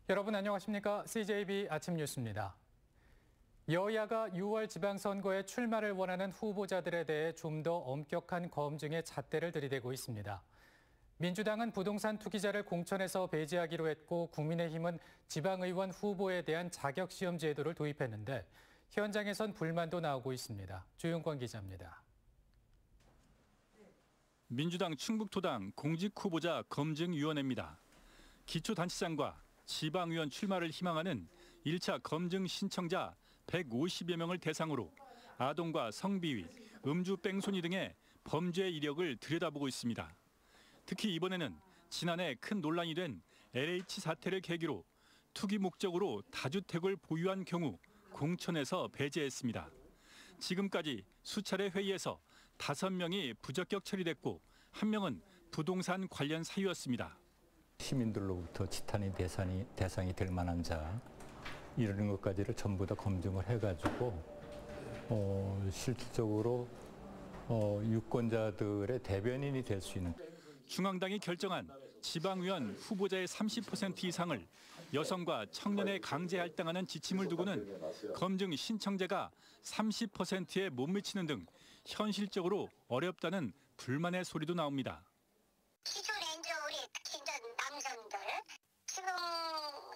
여러분 안녕하십니까? CJB 아침 뉴스입니다. 여야가 6월 지방선거에 출마를 원하는 후보자들에 대해 좀 더 엄격한 검증에 잣대를 들이대고 있습니다. 민주당은 부동산 투기자를 공천에서 배제하기로 했고 국민의힘은 지방의원 후보에 대한 자격시험 제도를 도입했는데 현장에선 불만도 나오고 있습니다. 조용권 기자입니다. 민주당 충북도당 공직후보자 검증위원회입니다. 기초단체장과 지방의원 출마를 희망하는 1차 검증 신청자 150여 명을 대상으로 아동과 성비위, 음주 뺑소니 등의 범죄 이력을 들여다보고 있습니다. 특히 이번에는 지난해 큰 논란이 된 LH 사태를 계기로 투기 목적으로 다주택을 보유한 경우 공천에서 배제했습니다. 지금까지 수차례 회의에서 5명이 부적격 처리됐고 1명은 부동산 관련 사유였습니다. 시민들로부터 지탄이 대상이 될 만한 자 이런 것까지를 전부 다 검증을 해가지고 실질적으로 유권자들의 대변인이 될 수 있는. 중앙당이 결정한 지방의원 후보자의 30% 이상을 여성과 청년에 강제 할당하는 지침을 두고는 검증 신청자가 30%에 못 미치는 등 현실적으로 어렵다는 불만의 소리도 나옵니다. 기존에 이제 우리 특히 이제 남성들 지금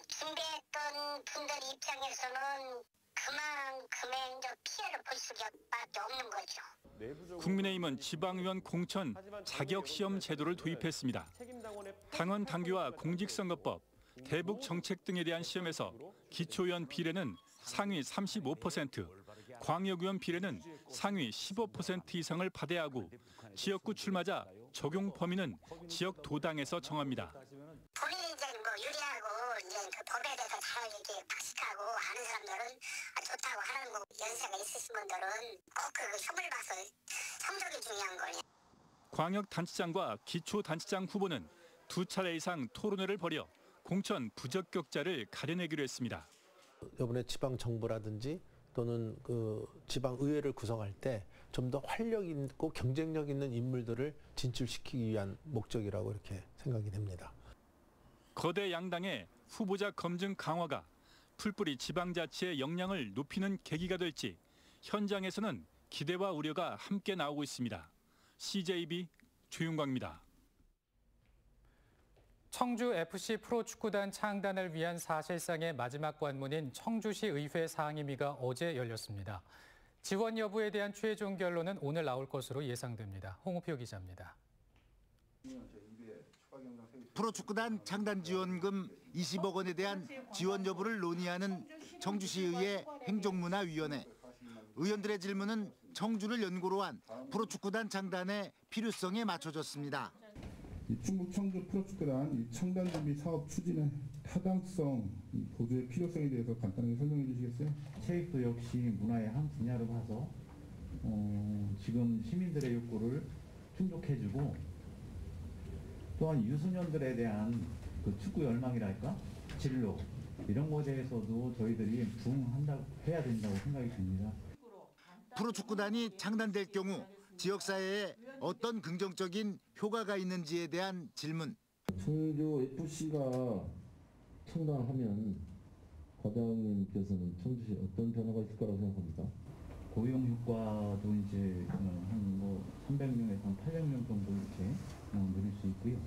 준비했던 분들 입장에서는 그만큼의 이제 피해를 볼 수밖에 없는 거죠. 국민의힘은 지방의원 공천 자격시험 제도를 도입했습니다. 당원 당규와 공직선거법, 대북 정책 등에 대한 시험에서 기초의원 비례는 상위 35%, 광역의원 비례는 상위 15% 이상을 받아야 하고 지역구 출마자 적용 범위는 지역 도당에서 정합니다. 본인이 이제 뭐 유리하고 이제 그 법에 대해서 잘 이렇게 박식하고 아는 사람들은 좋다고 하는 거 연세가 있으신 분들은 꼭 그 시험을 봐서 성적이 중요한 거예요. 광역단체장과 기초단체장 후보는 2차례 이상 토론회를 벌여 공천 부적격자를 가려내기로 했습니다. 이번에 지방 정부라든지 또는 그 지방 의회를 구성할 때 좀 더 활력 있고 경쟁력 있는 인물들을 진출시키기 위한 목적이라고 이렇게 생각이 됩니다. 거대 양당의 후보자 검증 강화가 풀뿌리 지방자치의 역량을 높이는 계기가 될지 현장에서는 기대와 우려가 함께 나오고 있습니다. CJB 조윤광입니다. 청주FC 프로축구단 창단을 위한 사실상의 마지막 관문인 청주시 의회 상임위가 어제 열렸습니다. 지원 여부에 대한 최종 결론은 오늘 나올 것으로 예상됩니다. 홍우표 기자입니다. 프로축구단 창단 지원금 20억 원에 대한 지원 여부를 논의하는 청주시의회 행정문화위원회. 의원들의 질문은 청주를 연고로 한 프로축구단 창단의 필요성에 맞춰졌습니다. 충북 청주 프로축구단 창단 준비 사업 추진의 타당성, 보조의 필요성에 대해서 간단하게 설명해 주시겠어요? 체육도 역시 문화의 한 분야로 봐서 지금 시민들의 욕구를 충족해주고 또한 유소년들에 대한 그 축구 열망이랄까 진로 이런 것에 대해서도 저희들이 부응해야 된다고 생각이 듭니다. 프로축구단이 창단될 경우 지역사회에 어떤 긍정적인 효과가 있는지에 대한 질문. 청주FC가 창단하면 과장님께서는 청주시에 어떤 변화가 있을 거라고 생각합니다. 고용 효과도 이제 한 300명에서 한 800명 정도 이렇게 누릴 수 있고요.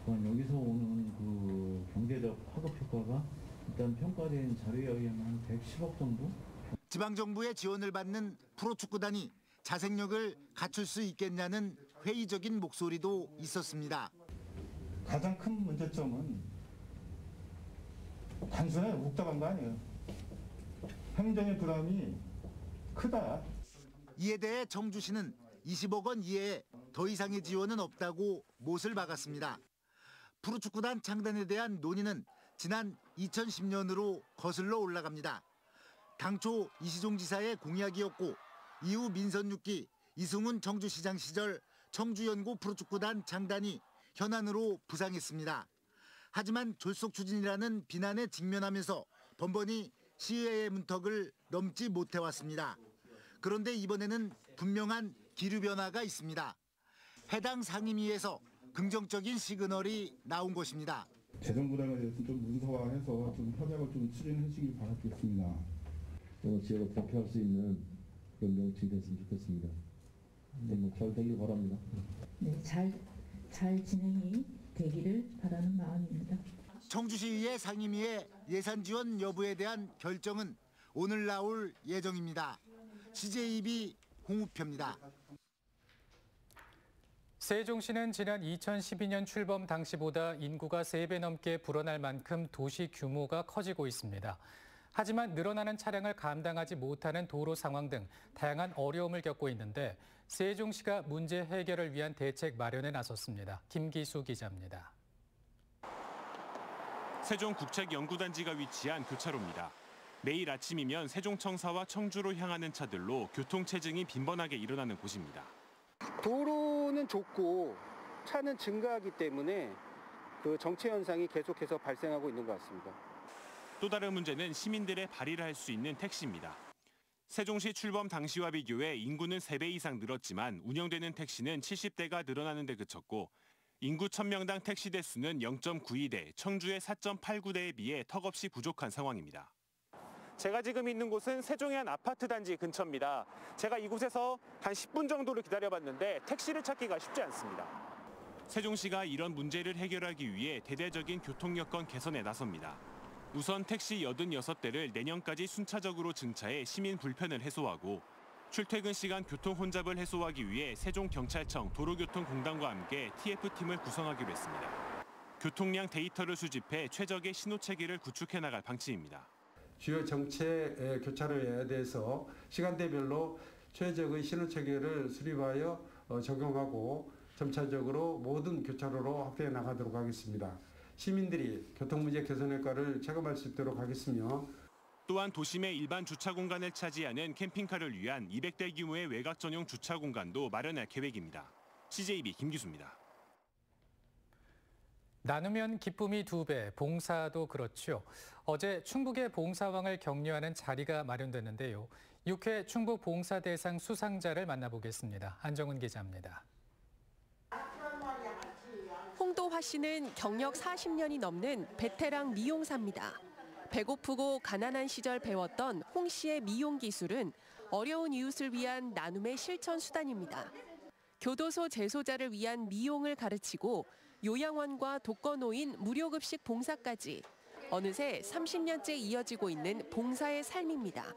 또한 여기서 오는 그 경제적 파급 효과가 일단 평가된 자료에 의하면 한 110억 정도? 지방정부의 지원을 받는 프로축구단이 자생력을 갖출 수 있겠냐는 회의적인 목소리도 있었습니다. 가장 큰 문제점은 단순하게 묵다간 거 아니에요. 행정의 부담이 크다. 이에 대해 청주시는 20억 원 이외에 더 이상의 지원은 없다고 못을 박았습니다. 프로축구단 창단에 대한 논의는 지난 2010년으로 거슬러 올라갑니다. 당초 이시종 지사의 공약이었고 이후 민선 6기 이승훈 청주시장 시절 청주연고 프로축구단 창단이 현안으로 부상했습니다. 하지만 졸속 추진이라는 비난에 직면하면서 번번이 시의회의 문턱을 넘지 못해왔습니다. 그런데 이번에는 분명한 기류 변화가 있습니다. 해당 상임위에서 긍정적인 시그널이 나온 것입니다. 재정 부담에 대해서 좀 문서화해서 좀 협약을 좀 추진해 주시길 바라겠습니다. 지역을 대표할 수 있는 그런 명칭이 됐으면 좋겠습니다. 잘 되길 바랍니다. 네, 잘 진행이 되기를 바라는 마음입니다. 청주시의 상임위의 예산 지원 여부에 대한 결정은 오늘 나올 예정입니다. CJB 홍우표입니다. 세종시는 지난 2012년 출범 당시보다 인구가 3배 넘게 불어날 만큼 도시 규모가 커지고 있습니다. 하지만 늘어나는 차량을 감당하지 못하는 도로 상황 등 다양한 어려움을 겪고 있는데 세종시가 문제 해결을 위한 대책 마련에 나섰습니다. 김기수 기자입니다. 세종국책연구단지가 위치한 교차로입니다. 매일 아침이면 세종청사와 청주로 향하는 차들로 교통체증이 빈번하게 일어나는 곳입니다. 도로는 좁고 차는 증가하기 때문에 그 정체 현상이 계속해서 발생하고 있는 것 같습니다. 또 다른 문제는 시민들의 발의를 할 수 있는 택시입니다. 세종시 출범 당시와 비교해 인구는 3배 이상 늘었지만 운영되는 택시는 70대가 늘어나는 데 그쳤고 인구 1000명당 택시 대수는 0.92대, 청주의 4.89대에 비해 턱없이 부족한 상황입니다. 제가 지금 있는 곳은 세종의 한 아파트 단지 근처입니다. 제가 이곳에서 한 10분 정도를 기다려봤는데 택시를 찾기가 쉽지 않습니다. 세종시가 이런 문제를 해결하기 위해 대대적인 교통 여건 개선에 나섭니다. 우선 택시 86대를 내년까지 순차적으로 증차해 시민 불편을 해소하고 출퇴근 시간 교통 혼잡을 해소하기 위해 세종경찰청 도로교통공단과 함께 TF팀을 구성하기로 했습니다. 교통량 데이터를 수집해 최적의 신호체계를 구축해 나갈 방침입니다. 주요 정체 교차로에 대해서 시간대별로 최적의 신호체계를 수립하여 적용하고 점차적으로 모든 교차로로 확대해 나가도록 하겠습니다. 시민들이 교통문제 개선 효과를 체감할 수 있도록 하겠으며 또한 도심의 일반 주차 공간을 차지하는 캠핑카를 위한 200대 규모의 외곽 전용 주차 공간도 마련할 계획입니다. CJB 김기수입니다. 나누면 기쁨이 2배, 봉사도 그렇죠. 어제 충북의 봉사왕을 격려하는 자리가 마련됐는데요. 6회 충북 봉사대상 수상자를 만나보겠습니다. 안정훈 기자입니다. 홍도화 씨는 경력 40년이 넘는 베테랑 미용사입니다. 배고프고 가난한 시절 배웠던 홍 씨의 미용 기술은 어려운 이웃을 위한 나눔의 실천 수단입니다. 교도소 재소자를 위한 미용을 가르치고 요양원과 독거노인 무료급식 봉사까지 어느새 30년째 이어지고 있는 봉사의 삶입니다.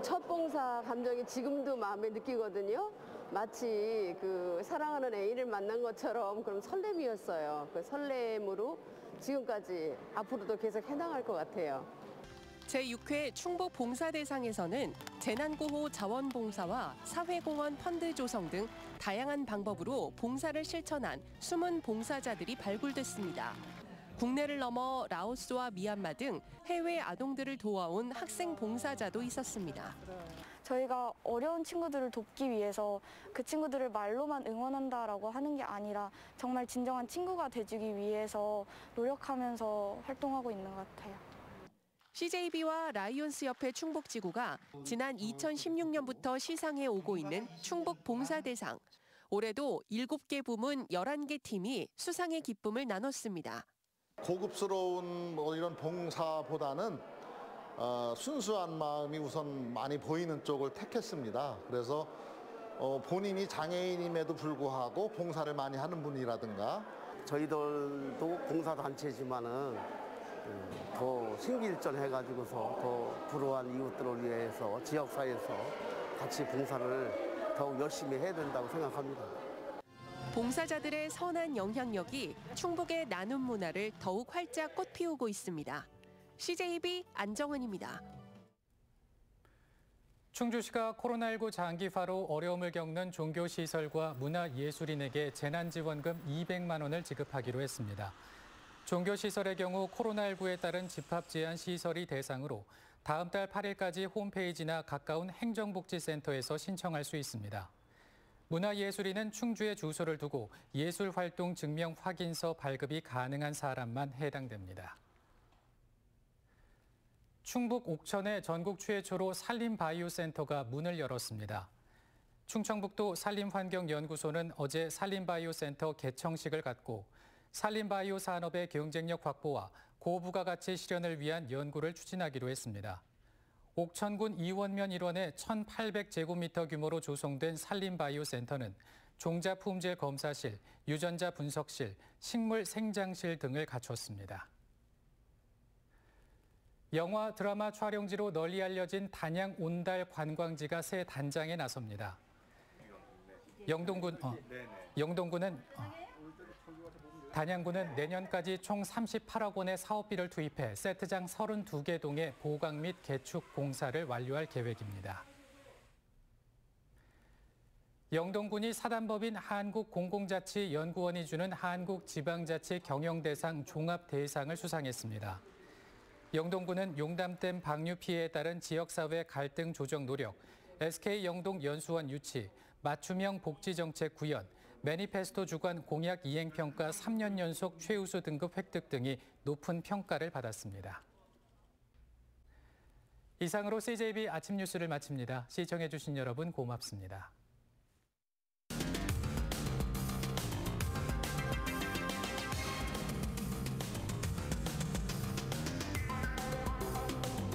첫 봉사 감정이 지금도 마음에 느끼거든요. 마치 그 사랑하는 애인을 만난 것처럼 그런 설렘이었어요. 그 설렘으로 지금까지 앞으로도 계속 해나갈 것 같아요. 제6회 충북 봉사대상에서는 재난구호 자원봉사와 사회공헌 펀드 조성 등 다양한 방법으로 봉사를 실천한 숨은 봉사자들이 발굴됐습니다. 국내를 넘어 라오스와 미얀마 등 해외 아동들을 도와온 학생 봉사자도 있었습니다. 저희가 어려운 친구들을 돕기 위해서 그 친구들을 말로만 응원한다라고 하는 게 아니라 정말 진정한 친구가 돼주기 위해서 노력하면서 활동하고 있는 것 같아요. CJB와 라이온스협회 충북지구가 지난 2016년부터 시상해 오고 있는 충북 봉사대상. 올해도 7개 부문 11개 팀이 수상의 기쁨을 나눴습니다. 고급스러운 이런 봉사보다는 순수한 마음이 우선 많이 보이는 쪽을 택했습니다. 그래서 본인이 장애인임에도 불구하고 봉사를 많이 하는 분이라든가 저희들도 봉사단체지만은 더 신기일전해가지고서 더 불우한 이웃들을 위해서 지역사회에서 같이 봉사를 더욱 열심히 해야 된다고 생각합니다. 봉사자들의 선한 영향력이 충북의 나눔 문화를 더욱 활짝 꽃피우고 있습니다. CJB 안정은입니다. 충주시가 코로나19 장기화로 어려움을 겪는 종교시설과 문화예술인에게 재난지원금 200만 원을 지급하기로 했습니다. 종교시설의 경우 코로나19에 따른 집합 제한 시설이 대상으로 다음 달 8일까지 홈페이지나 가까운 행정복지센터에서 신청할 수 있습니다. 문화예술인은 충주에 주소를 두고 예술활동 증명 확인서 발급이 가능한 사람만 해당됩니다. 충북 옥천의 전국 최초로 산림바이오센터가 문을 열었습니다. 충청북도 산림환경연구소는 어제 산림바이오센터 개청식을 갖고 산림바이오 산업의 경쟁력 확보와 고부가가치 실현을 위한 연구를 추진하기로 했습니다. 옥천군 이원면 일원의 1,800제곱미터 규모로 조성된 산림바이오 센터는 종자 품질 검사실, 유전자 분석실, 식물 생장실 등을 갖췄습니다. 영화, 드라마 촬영지로 널리 알려진 단양 온달 관광지가 새 단장에 나섭니다. 단양군은 내년까지 총 38억 원의 사업비를 투입해 세트장 32개 동의 보강 및 개축 공사를 완료할 계획입니다. 영동군이 사단법인 한국공공자치연구원이 주는 한국지방자치 경영대상 종합대상을 수상했습니다. 영동군은 용담댐 방류 피해에 따른 지역사회 갈등 조정 노력, SK 영동 연수원 유치, 맞춤형 복지정책 구현, 매니페스토 주관 공약 이행평가 3년 연속 최우수 등급 획득 등이 높은 평가를 받았습니다. 이상으로 CJB 아침 뉴스를 마칩니다. 시청해주신 여러분 고맙습니다.